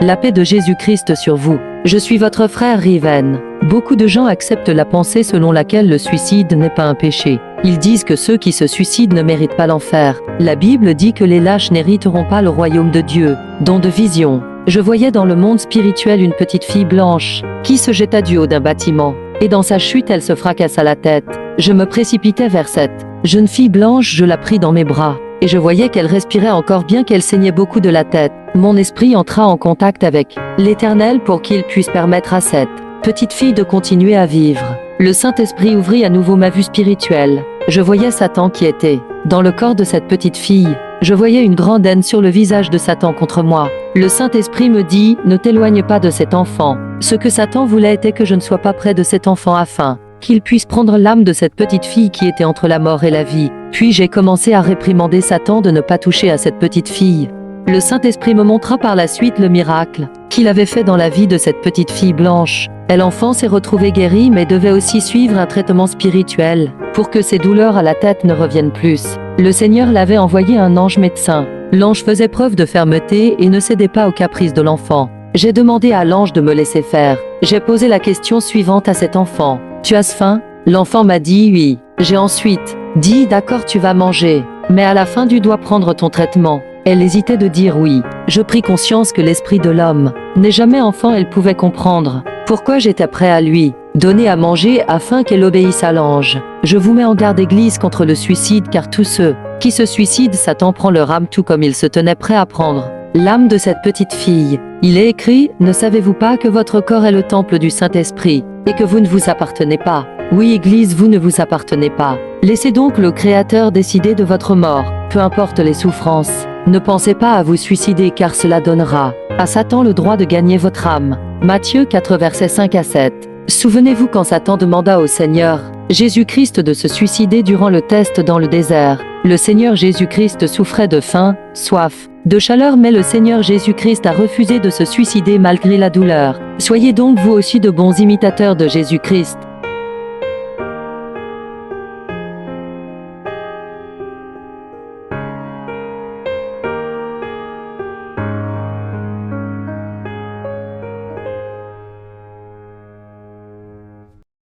La paix de Jésus-Christ sur vous. Je suis votre frère Riven. Beaucoup de gens acceptent la pensée selon laquelle le suicide n'est pas un péché. Ils disent que ceux qui se suicident ne méritent pas l'enfer. La Bible dit que les lâches n'hériteront pas le royaume de Dieu. Don de vision. Je voyais dans le monde spirituel une petite fille blanche qui se jeta du haut d'un bâtiment. Et dans sa chute, elle se fracassa la tête. Je me précipitai vers cette jeune fille blanche, je la pris dans mes bras. Et je voyais qu'elle respirait encore bien qu'elle saignait beaucoup de la tête. Mon esprit entra en contact avec l'Éternel pour qu'il puisse permettre à cette petite fille de continuer à vivre. Le Saint-Esprit ouvrit à nouveau ma vue spirituelle. Je voyais Satan qui était dans le corps de cette petite fille. Je voyais une grande haine sur le visage de Satan contre moi. Le Saint-Esprit me dit, ne t'éloigne pas de cet enfant. Ce que Satan voulait était que je ne sois pas près de cet enfant afin qu'il puisse prendre l'âme de cette petite fille qui était entre la mort et la vie. Puis j'ai commencé à réprimander Satan de ne pas toucher à cette petite fille. Le Saint-Esprit me montra par la suite le miracle qu'il avait fait dans la vie de cette petite fille blanche. Elle enfant s'est retrouvée guérie mais devait aussi suivre un traitement spirituel pour que ses douleurs à la tête ne reviennent plus. Le Seigneur l'avait envoyé un ange médecin. L'ange faisait preuve de fermeté et ne cédait pas aux caprices de l'enfant. J'ai demandé à l'ange de me laisser faire. J'ai posé la question suivante à cet enfant. Tu as faim? L'enfant m'a dit oui. J'ai ensuite dit d'accord, tu vas manger. Mais à la fin tu dois prendre ton traitement. Elle hésitait de dire oui. Je pris conscience que l'esprit de l'homme n'est jamais enfant. Elle pouvait comprendre pourquoi j'étais prêt à lui donner à manger afin qu'elle obéisse à l'ange. Je vous mets en garde Église contre le suicide, car tous ceux qui se suicident, Satan prend leur âme tout comme il se tenait prêt à prendre l'âme de cette petite fille. Il est écrit, ne savez-vous pas que votre corps est le temple du Saint-Esprit et que vous ne vous appartenez pas? Oui, Église, vous ne vous appartenez pas. Laissez donc le Créateur décider de votre mort, peu importe les souffrances. Ne pensez pas à vous suicider, car cela donnera à Satan le droit de gagner votre âme. Matthieu 4 versets 5 à 7. Souvenez-vous quand Satan demanda au Seigneur Jésus-Christ de se suicider durant le test dans le désert. Le Seigneur Jésus-Christ souffrait de faim, soif, de chaleur, mais le Seigneur Jésus-Christ a refusé de se suicider malgré la douleur. Soyez donc vous aussi de bons imitateurs de Jésus-Christ.